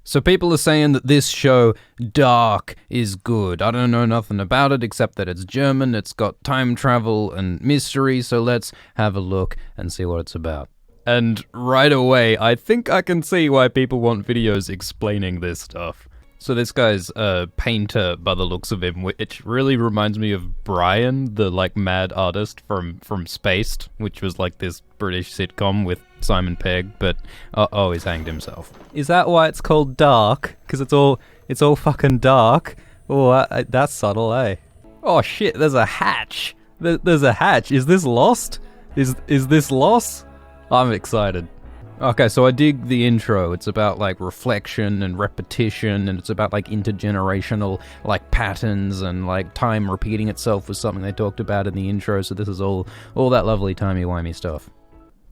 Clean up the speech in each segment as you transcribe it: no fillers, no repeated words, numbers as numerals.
So people are saying that this show, Dark, is good. I don't know nothing about it except that it's German, it's got time travel and mystery, so let's have a look and see what it's about. And right away, I think I can see why people want videos explaining this stuff. So this guy's a painter by the looks of him, which really reminds me of Brian, the mad artist from Spaced, which was this British sitcom with Simon Pegg, but he's hanged himself. Is that why it's called Dark? Because it's all fucking dark? Oh, that's subtle, eh? Oh shit, there's a hatch. There's a hatch. Is this Lost? Is this Lost? I'm excited. Okay, so I dig the intro. It's about reflection and repetition, and it's about intergenerational patterns and time repeating itself was something they talked about in the intro. So this is all that lovely timey-wimey stuff.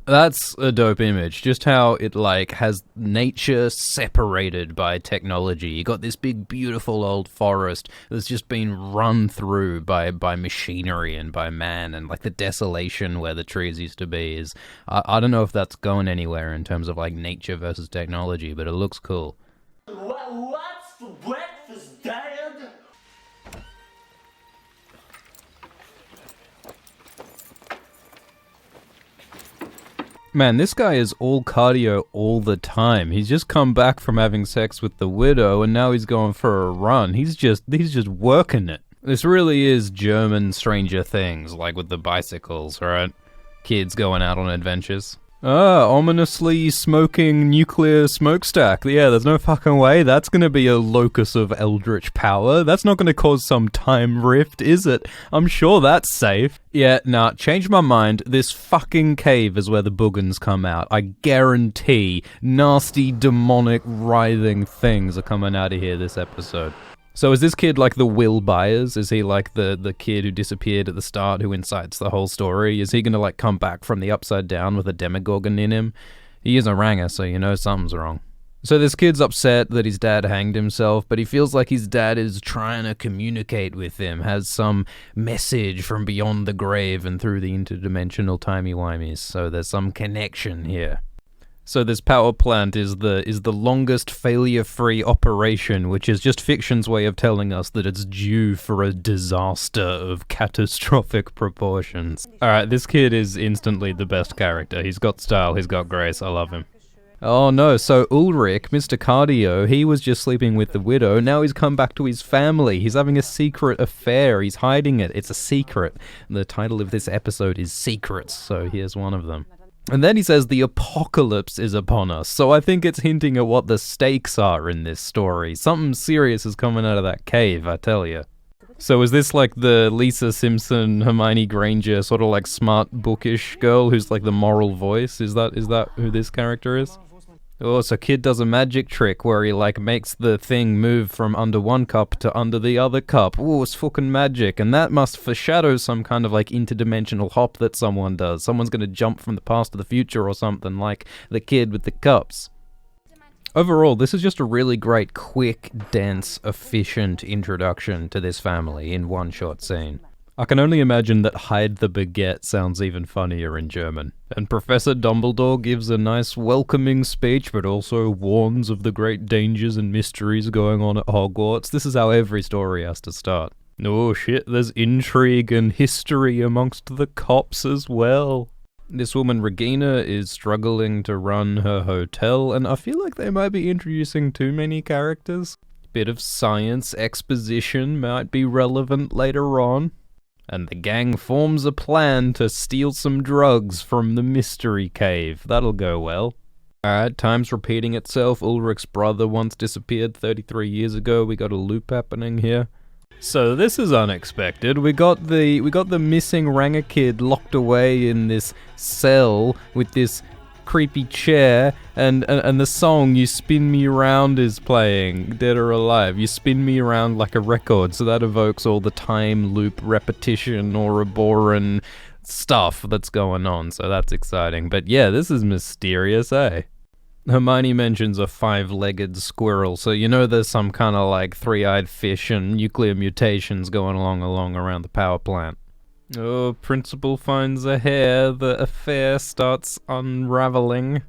That's a dope image, just how it has nature separated by technology. You got this big beautiful old forest that's just been run through by machinery and by man, and the desolation where the trees used to be is, I don't know if that's going anywhere in terms of nature versus technology, but it looks cool. What's for breakfast, Dad? Man, this guy is all cardio all the time. He's just come back from having sex with the widow, and now he's going for a run. He's just working it. This really is German Stranger Things, with the bicycles, right? Kids going out on adventures. Ominously smoking nuclear smokestack. Yeah, there's no fucking way that's gonna be a locus of eldritch power. That's not gonna cause some time rift, is it? I'm sure that's safe. Yeah, nah, change my mind. This fucking cave is where the boogans come out. I guarantee nasty, demonic, writhing things are coming out of here this episode. So is this kid the Will Byers? Is he the kid who disappeared at the start who incites the whole story? Is he gonna come back from the upside down with a demogorgon in him? He is a ranger, so you know something's wrong. So this kid's upset that his dad hanged himself, but he feels like his dad is trying to communicate with him, has some message from beyond the grave and through the interdimensional timey-wimeys, so there's some connection here. So this power plant is the longest failure-free operation, which is just fiction's way of telling us that it's due for a disaster of catastrophic proportions. Alright, this kid is instantly the best character. He's got style, he's got grace, I love him. Oh no, so Ulrich, Mr. Cardio, he was just sleeping with the widow, now he's come back to his family. He's having a secret affair, he's hiding it, it's a secret. The title of this episode is Secrets, so here's one of them. And then he says the apocalypse is upon us, so I think it's hinting at what the stakes are in this story. Something serious is coming out of that cave, I tell you. So is this the Lisa Simpson, Hermione Granger, sort of smart bookish girl who's the moral voice? Is that who this character is? Oh, so kid does a magic trick where he makes the thing move from under one cup to under the other cup. Oh, it's fucking magic, and that must foreshadow some kind of interdimensional hop that someone does. Someone's gonna jump from the past to the future or something, like the kid with the cups. Overall, this is just a really great, quick, dense, efficient introduction to this family in one short scene. I can only imagine that hide the baguette sounds even funnier in German. And Professor Dumbledore gives a nice welcoming speech, but also warns of the great dangers and mysteries going on at Hogwarts. This is how every story has to start. Oh shit, there's intrigue and history amongst the cops as well. This woman Regina is struggling to run her hotel, and I feel like they might be introducing too many characters. Bit of science exposition might be relevant later on. And the gang forms a plan to steal some drugs from the mystery cave. That'll go well. Alright, time's repeating itself. Ulrich's brother once disappeared 33 years ago. We got a loop happening here. So this is unexpected. We got the missing Ranger kid locked away in this cell with this creepy chair, and the song You Spin Me Around is playing, Dead or Alive. You spin me around like a record, so that evokes all the time loop repetition Ouroboran stuff that's going on, so that's exciting. But yeah, this is mysterious, eh? Hermione mentions a 5-legged squirrel, so you know there's some kind of 3-eyed fish and nuclear mutations going along around the power plant. Oh, principal finds a hair, the affair starts unraveling.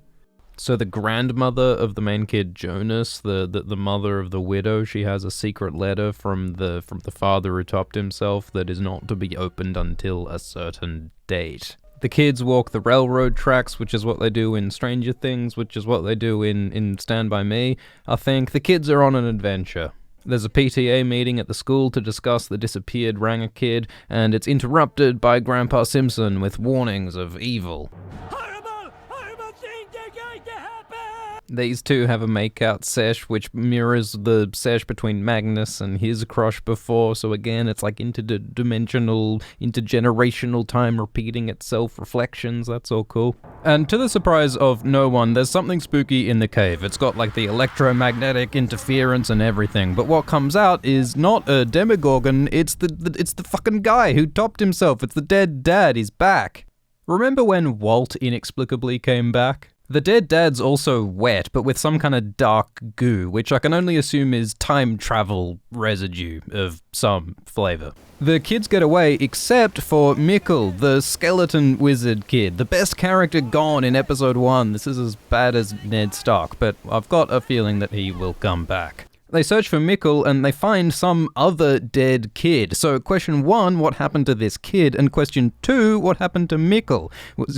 So the grandmother of the main kid, Jonas, the mother of the widow, she has a secret letter from the father who topped himself that is not to be opened until a certain date. The kids walk the railroad tracks, which is what they do in Stranger Things, which is what they do in Stand By Me. I think the kids are on an adventure. There's a PTA meeting at the school to discuss the disappeared Ranger kid, and it's interrupted by Grandpa Simpson with warnings of evil. Horrible things are going to happen! These two have a makeout sesh, which mirrors the sesh between Magnus and his crush before, so again, it's like interdimensional, intergenerational time repeating itself, reflections, that's all cool. And to the surprise of no one, there's something spooky in the cave. It's got like the electromagnetic interference and everything, but what comes out is not a demogorgon, it's the fucking guy who topped himself, it's the dead dad, he's back. Remember when Walt inexplicably came back? The dead dad's also wet, but with some kind of dark goo, which I can only assume is time travel residue of some flavor. The kids get away except for Mikkel, the skeleton wizard kid, the best character gone in episode 1. This is as bad as Ned Stark, but I've got a feeling that he will come back. They search for Mikkel and they find some other dead kid. So question 1, what happened to this kid? And question 2, what happened to Mikkel?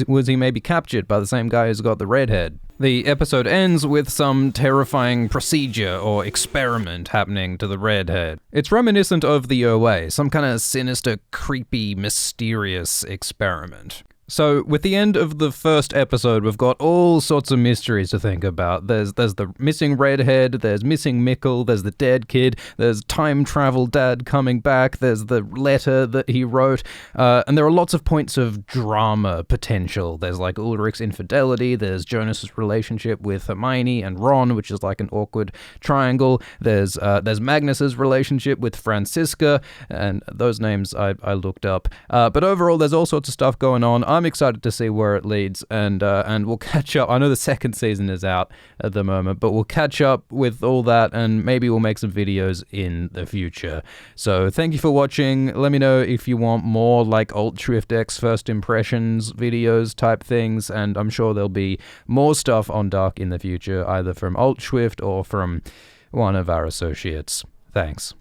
Was he maybe captured by the same guy who's got the redhead? The episode ends with some terrifying procedure or experiment happening to the redhead. It's reminiscent of the OA, some kind of sinister, creepy, mysterious experiment. So, with the end of the first episode, we've got all sorts of mysteries to think about. There's the missing redhead, there's missing Mikkel, there's the dead kid, there's time travel dad coming back, there's the letter that he wrote, and there are lots of points of drama potential. There's like Ulrich's infidelity, there's Jonas's relationship with Hermione and Ron, which is like an awkward triangle. There's Magnus's relationship with Franziska, and those names I looked up. But overall, there's all sorts of stuff going on. I'm excited to see where it leads, and we'll catch up. I know the second season is out at the moment, but we'll catch up with all that, and maybe we'll make some videos in the future. So thank you for watching. Let me know if you want more like Alt Schwift X first impressions videos type things, and I'm sure there'll be more stuff on Dark in the future, either from Alt Schwift or from one of our associates. Thanks.